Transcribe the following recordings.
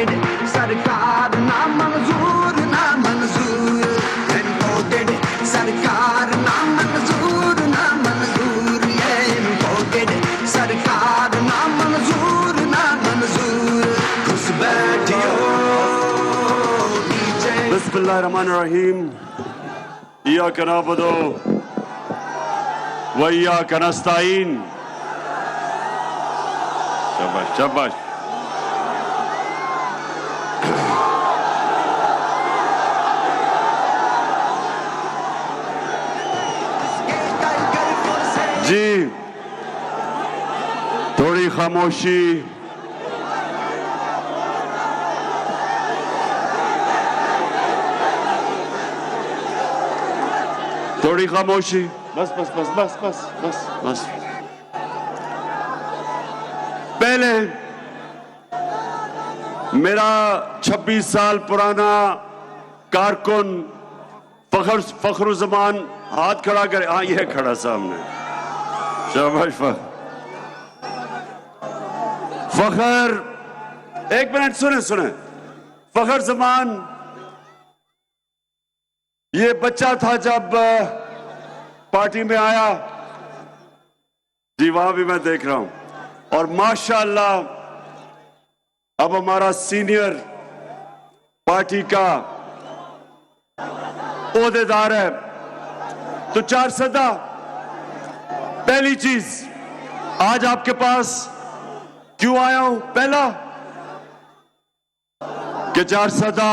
Imported सरकार ना मंजूर ना मंजूर इम्पोर्टेड सरकार ना मंजूर ना मंजूर ये इम्पोर्टेड सरकार ना मंजूर ना मंजूर खुश बैठियो बिस्मिल्लाहिर्रहमानिर्रहीम इय्याका नअबुदु व इय्याका नस्तईन। शाबाश शाबाश। जी थोड़ी खामोशी। थोड़ी खामोशी। बस बस बस बस बस बस बस। पहले मेरा 26 साल पुराना कारकुन फखरुज़्ज़मान हाथ खड़ा करे। हाँ ये खड़ा सामने। शाबाश फखर। एक मिनट सुने सुने। फखरुज़्ज़मान ये बच्चा था जब पार्टी में आया। जी वहां भी मैं देख रहा हूं और माशाअल्लाह अब हमारा सीनियर पार्टी का ओहदेदार है। तो 4 सदा। पहली चीज आज आपके पास क्यों आया हूं? पहला कि 4 सदा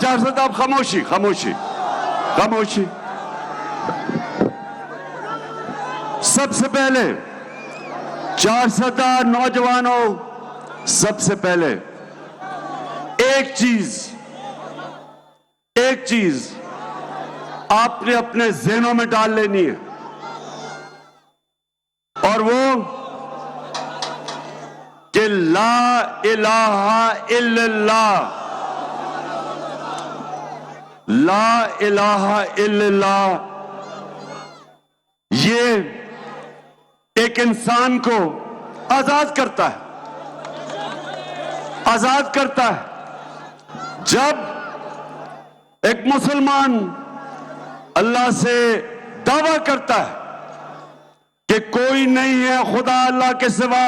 चार सदा। आप खामोशी खामोशी खामोशी। सबसे पहले 4 सदा नौजवानों, सबसे पहले एक चीज आपने अपने ज़हनों में डाल लेनी है और वो कि ला इलाहा इल्लल्लाह, ला इलाहा इल्लल्लाह ये एक इंसान को आजाद करता है, आजाद करता है। जब एक मुसलमान अल्लाह से दावा करता है कि कोई नहीं है खुदा अल्लाह के सिवा,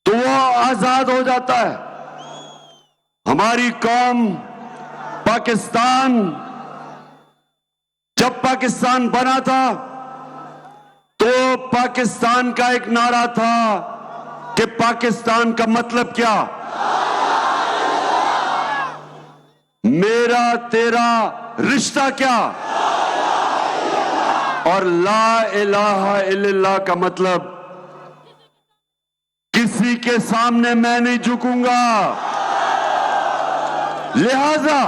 तो वो आजाद हो जाता है। हमारी कौम पाकिस्तान, जब पाकिस्तान बना था तो पाकिस्तान का एक नारा था कि पाकिस्तान का मतलब क्या? मेरा तेरा रिश्ता क्या? और ला इलाहा इल्लल्लाह का मतलब किसी के सामने मैं नहीं झुकूंगा। लिहाजा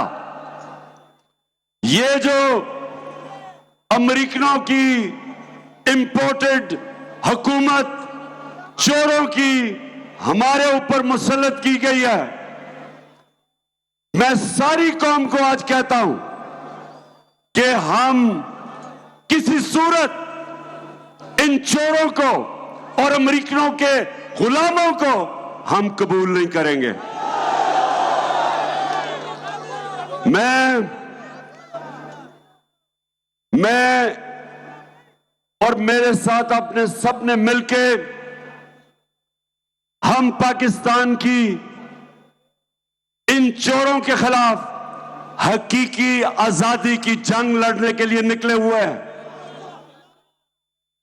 ये जो अमेरिकनों की इंपोर्टेड हुकूमत चोरों की हमारे ऊपर मुसल्लत की गई है, मैं सारी कौम को आज कहता हूं कि हम किसी सूरत इन चोरों को और अमेरिकनों के गुलामों को हम कबूल नहीं करेंगे। मैं और मेरे साथ अपने सबने मिलके हम पाकिस्तान की इन चोरों के खिलाफ हकीकी आजादी की जंग लड़ने के लिए निकले हुए हैं।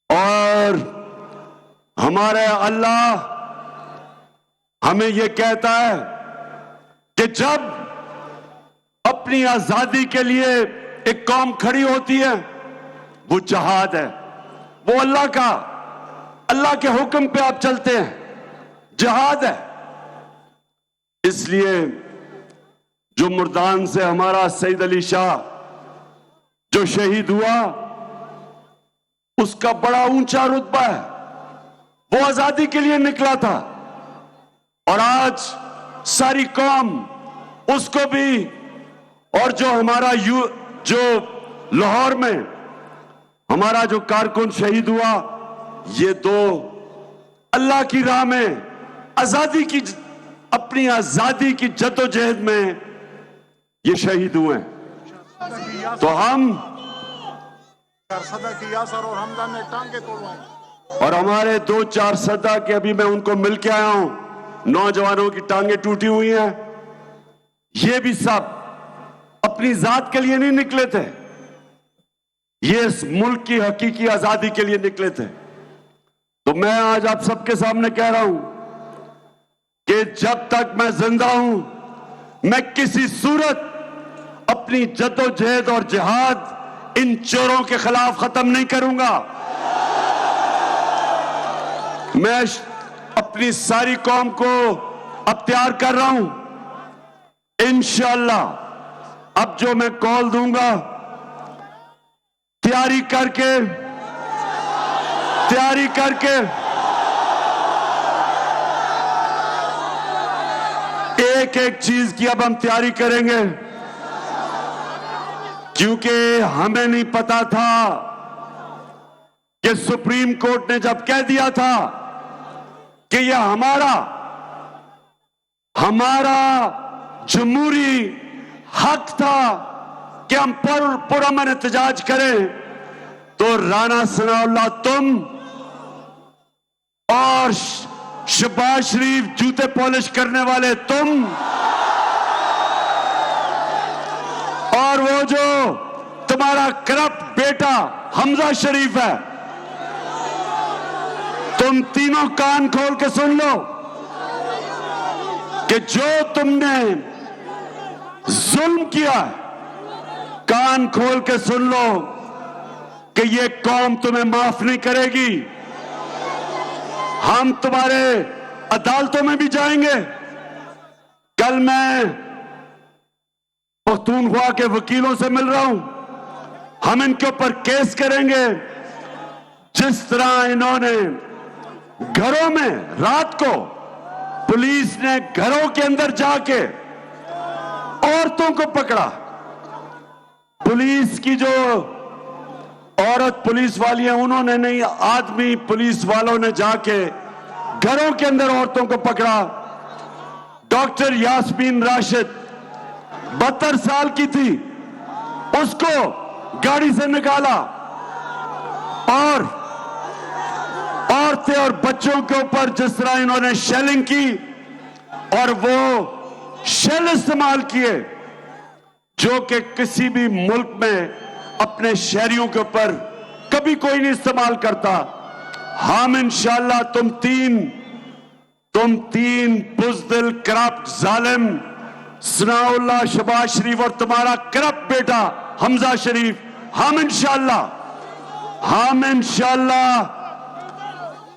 और हमारे अल्लाह हमें यह कहता है कि जब अपनी आजादी के लिए एक कौम खड़ी होती है, वो जहाद है, वो अल्लाह के हुक्म पे आप चलते हैं, जहाद है। इसलिए जो मुर्दान से हमारा सईद अली शाह जो शहीद हुआ, उसका बड़ा ऊंचा रुतबा है, वो आजादी के लिए निकला था और आज सारी कौम उसको भी, और जो हमारा जो लाहौर में हमारा जो कारकुन शहीद हुआ, ये दो अल्लाह की राह में आजादी की, अपनी आजादी की जद्दोजहद में ये शहीद हुए। तो हम सदा की यासर और हमजा ने टांगे तोड़वाई, और हमारे 2-4 सदा के अभी मैं उनको मिलके आया हूं, नौजवानों की टांगे टूटी हुई हैं। ये भी सब अपनी जात के लिए नहीं निकले थे, ये इस मुल्क की हकीकी आजादी के लिए निकले थे। तो मैं आज आप सबके सामने कह रहा हूं कि जब तक मैं जिंदा हूं, मैं किसी सूरत अपनी जद्दोजहद और जिहाद इन चोरों के खिलाफ खत्म नहीं करूंगा। मैं अपनी सारी कौम को अब तैयार कर रहा हूं, इंशाअल्लाह। अब जो मैं कॉल दूंगा, तैयारी करके एक एक चीज की अब हम तैयारी करेंगे, क्योंकि हमें नहीं पता था कि सुप्रीम कोर्ट ने जब कह दिया था कि यह हमारा जमहूरी हक था कि हम पुरअमन एहतजाज करें, तो राना सनाउल्लाह तुम और शहबाज शरीफ जूते पॉलिश करने वाले तुम, और वो जो तुम्हारा करप्ट बेटा हमजा शरीफ है, तुम तीनों कान खोल के सुन लो कि जो तुमने जुल्म किया, कान खोल के सुन लो कि ये कौम तुम्हें माफ नहीं करेगी। हम तुम्हारे अदालतों में भी जाएंगे। कल मैं पख्तूनख्वा के वकीलों से मिल रहा हूं, हम इनके ऊपर केस करेंगे। जिस तरह इन्होंने घरों में रात को पुलिस ने घरों के अंदर जाके औरतों को पकड़ा, पुलिस की जो औरत पुलिस वाली है उन्होंने नहीं, आदमी पुलिस वालों ने जाके घरों के अंदर औरतों को पकड़ा। डॉक्टर यास्मीन राशिद 72 साल की थी, उसको गाड़ी से निकाला और औरतें और बच्चों के ऊपर जिस तरह इन्होंने शेलिंग की, और वो शेल इस्तेमाल किए जो कि किसी भी मुल्क में अपने शहरियों के ऊपर कभी कोई नहीं इस्तेमाल करता। हम इंशाअल्लाह तुम तीन बुज़दिल करप्ट जालिम सनाउल्लाह, शहबाज शरीफ और तुम्हारा करप्ट बेटा हमजा शरीफ, हम इंशाअल्लाह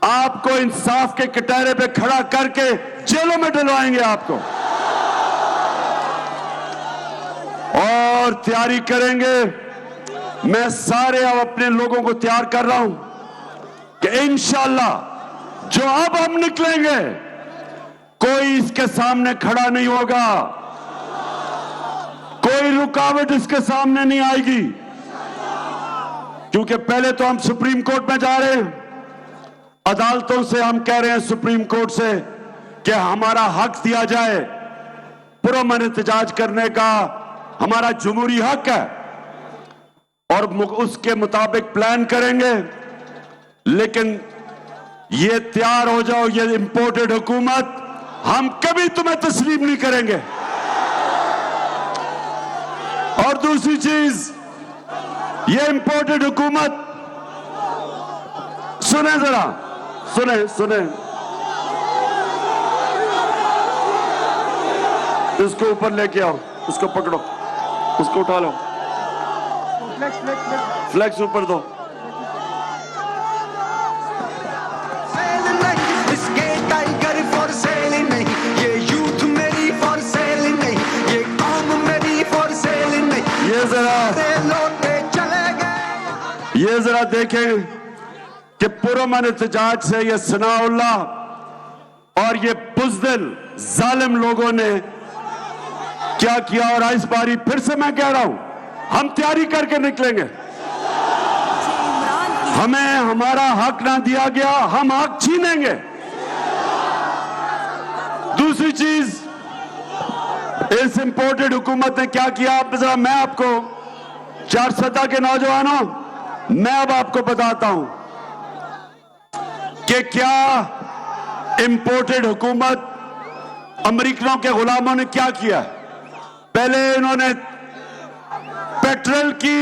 आपको इंसाफ के कटहरे पे खड़ा करके जेलों में डलवाएंगे आपको, और तैयारी करेंगे। मैं सारे अब अपने लोगों को तैयार कर रहा हूं कि इंशाअल्लाह जो अब हम निकलेंगे, कोई इसके सामने खड़ा नहीं होगा, कोई रुकावट इसके सामने नहीं आएगी। क्योंकि पहले तो हम सुप्रीम कोर्ट में जा रहे हैं, अदालतों से हम कह रहे हैं सुप्रीम कोर्ट से कि हमारा हक दिया जाए, पुरअमन एहतजाज करने का हमारा जमहूरी हक है, और उसके मुताबिक प्लान करेंगे। लेकिन ये तैयार हो जाओ, ये इंपोर्टेड हुकूमत हम कभी तुम्हें तस्लीम नहीं करेंगे। और दूसरी चीज, ये इंपोर्टेड हुकूमत, सुने जरा, सुने इसको ऊपर लेके आओ, उसको पकड़ो, उसको उठा लो, फ्लैक्स ऊपर दो। इसके टाइगर फॉर सेल नहीं, ये यूथ मेरी फॉर सेल नहीं, ये कौम मेरी फॉर सेल नहीं। ये जरा लौटे चले गए, ये जरा देखें कि पुरअमन एहतजाज से ये सनाउल्लाह और ये बुज़दिल जालिम लोगों ने क्या किया। और इस बारी फिर से मैं कह रहा हूं, हम तैयारी करके निकलेंगे। हमें हमारा हक ना दिया गया, हम हक छीनेंगे। दूसरी चीज, इस इंपोर्टेड हुकूमत ने क्या किया, आप जरा, मैं आपको चार सदा के नौजवानों, मैं अब आपको बताता हूं कि क्या इंपोर्टेड हुकूमत अमेरिकनों के गुलामों ने क्या किया। पहले इन्होंने पेट्रोल की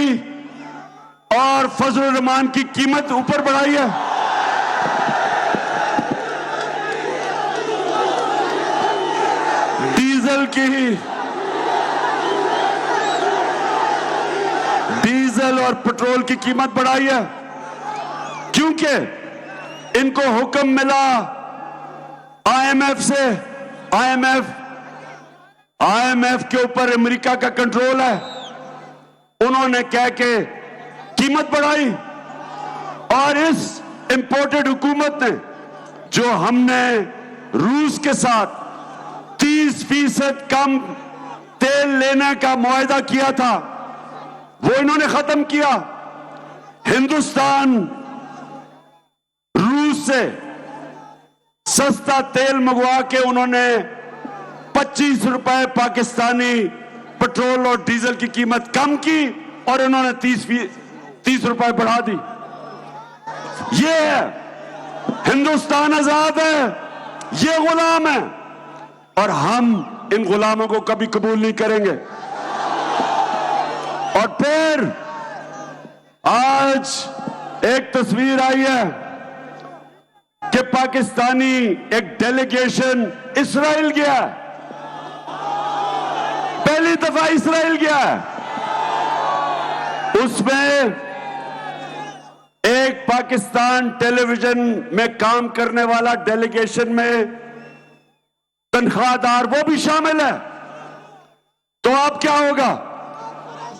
और फजल रहमान की कीमत ऊपर बढ़ाई है। डीजल और पेट्रोल की कीमत बढ़ाई है, क्योंकि इनको हुक्म मिला आईएमएफ से। आईएमएफ के ऊपर अमेरिका का कंट्रोल है। उन्होंने कह के कीमत बढ़ाई। और इस इंपोर्टेड हुकूमत ने, जो हमने रूस के साथ 30% कम तेल लेने का मुआहदा किया था, वो इन्होंने खत्म किया। हिंदुस्तान रूस से सस्ता तेल मंगवा के उन्होंने 25 रुपए पाकिस्तानी पेट्रोल और डीजल की कीमत कम की और इन्होंने 30 रुपए बढ़ा दी। ये है हिंदुस्तान आजाद है, ये गुलाम है, और हम इन गुलामों को कभी कबूल नहीं करेंगे। और फिर आज एक तस्वीर आई है कि पाकिस्तानी एक डेलीगेशन इस्राइल गया है। पहली दफा इस्राइल गया है। उसमें एक पाकिस्तान टेलीविजन में काम करने वाला डेलीगेशन में तनख्वाहदार वो भी शामिल है। तो अब क्या होगा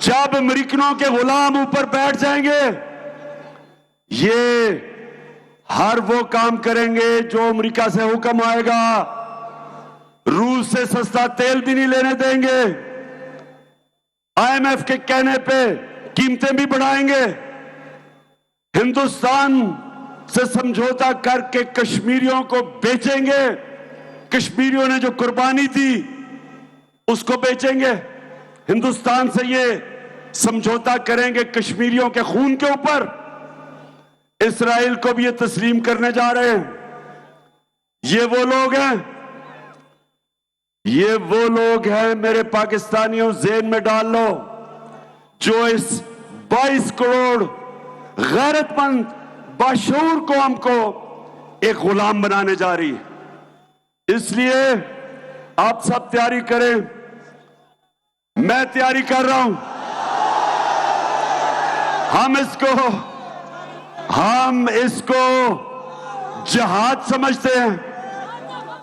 जब अमेरिकनों के गुलाम ऊपर बैठ जाएंगे? ये हर वो काम करेंगे जो अमेरिका से हुक्म आएगा। रूस से सस्ता तेल भी नहीं लेने देंगे। आईएमएफ के कहने पे कीमतें भी बढ़ाएंगे। हिंदुस्तान से समझौता करके कश्मीरियों को बेचेंगे। कश्मीरियों ने जो कुर्बानी दी उसको बेचेंगे। हिंदुस्तान से ये समझौता करेंगे कश्मीरियों के खून के ऊपर। इस्राइल को भी ये तस्लीम करने जा रहे हैं। ये वो लोग हैं, ये वो लोग हैं मेरे पाकिस्तानियों, ज़हन में डाल लो, जो इस 22 करोड़ गैरतमंद बाशऊर कौम को एक गुलाम बनाने जा रही है। इसलिए आप सब तैयारी करें, मैं तैयारी कर रहा हूं। हम इसको जहाद समझते हैं।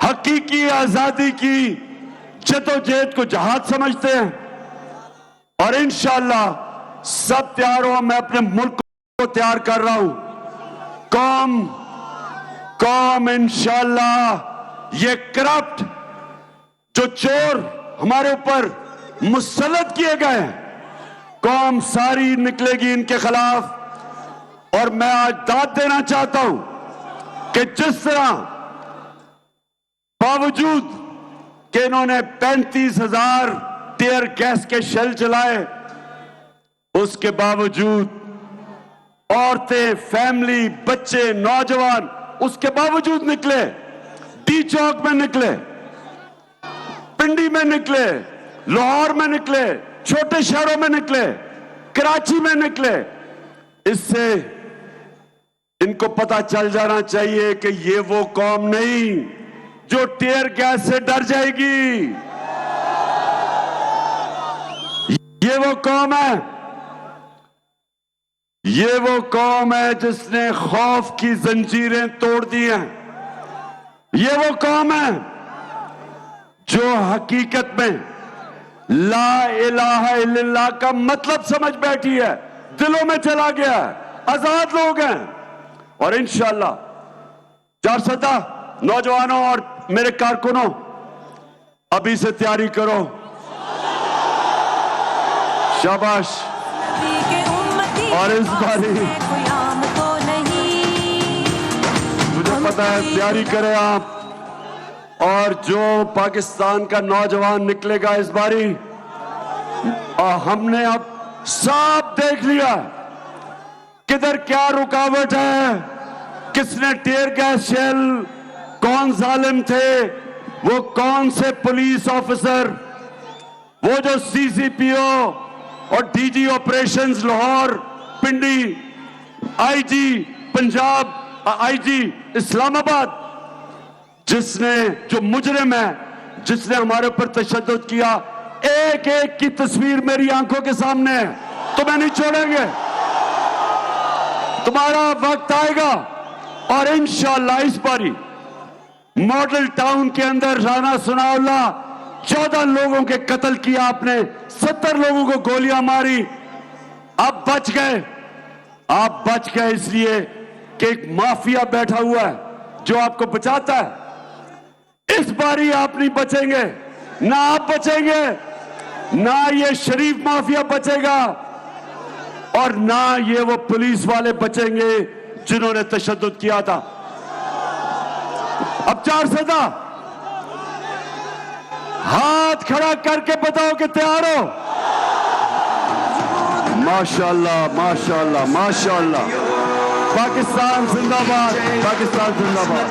हकीकी आजादी की जदोजहद को जहाद समझते हैं। और इंशाअल्लाह सब तैयार हो। मैं अपने मुल्क को तैयार कर रहा हूं। कौम इंशाअल्लाह ये करप्ट जो चोर हमारे ऊपर मुसल्लत किए गए हैं, कौम सारी निकलेगी इनके खिलाफ। और मैं आज दाद देना चाहता हूं कि जिस तरह बावजूद कि इन्होंने 35,000 टीयर गैस के शेल चलाए, उसके बावजूद औरतें, फैमिली, बच्चे, नौजवान उसके बावजूद निकले। डी चौक में निकले, पिंडी में निकले, लाहौर में निकले, छोटे शहरों में निकले, कराची में निकले। इससे इनको पता चल जाना चाहिए कि ये वो कौम नहीं जो टीयर गैस से डर जाएगी। ये वो कौम है, ये वो कौम है जिसने खौफ की जंजीरें तोड़ दी हैं। ये वो कौम है जो हकीकत में ला इलाहा इल्लल्लाह का मतलब समझ बैठी है, दिलों में चला गया है। आजाद लोग हैं, और इंशाल्लाह चारसदा नौजवानों और मेरे कारकुनों, अभी से तैयारी करो। शाबाश। और इस बारी मुझे पता है तैयारी करें आप, और जो पाकिस्तान का नौजवान निकलेगा इस बारी, और हमने अब साफ देख लिया किधर क्या रुकावट है, किसने टीयर गैस शेल, कौन जालिम थे, वो कौन से पुलिस ऑफिसर, वो जो सीसीपीओ और डीजी ऑपरेशंस लाहौर, पिंडी, आईजी पंजाब, आईजी इस्लामाबाद, जिसने, जो मुजरिम है, जिसने हमारे ऊपर तशद्दुद किया, एक एक की तस्वीर मेरी आंखों के सामने है। तुम्हें नहीं छोड़ेंगे, तुम्हारा वक्त आएगा। और इंशाअल्लाह इस बारी मॉडल टाउन के अंदर राना सनाउल्ला 14 लोगों के कत्ल किया आपने, 70 लोगों को गोलियां मारी, आप बच गए। आप बच गए इसलिए कि एक माफिया बैठा हुआ है जो आपको बचाता है। इस बारी आप नहीं बचेंगे, ना आप बचेंगे, ना ये शरीफ माफिया बचेगा, और ना ये वो पुलिस वाले बचेंगे जिन्होंने तशद्दुद किया था। अब चारसदा हाथ खड़ा करके बताओ कि तैयार हो। माशाअल्लाह, माशाअल्लाह, माशाअल्लाह। पाकिस्तान जिंदाबाद, पाकिस्तान जिंदाबाद।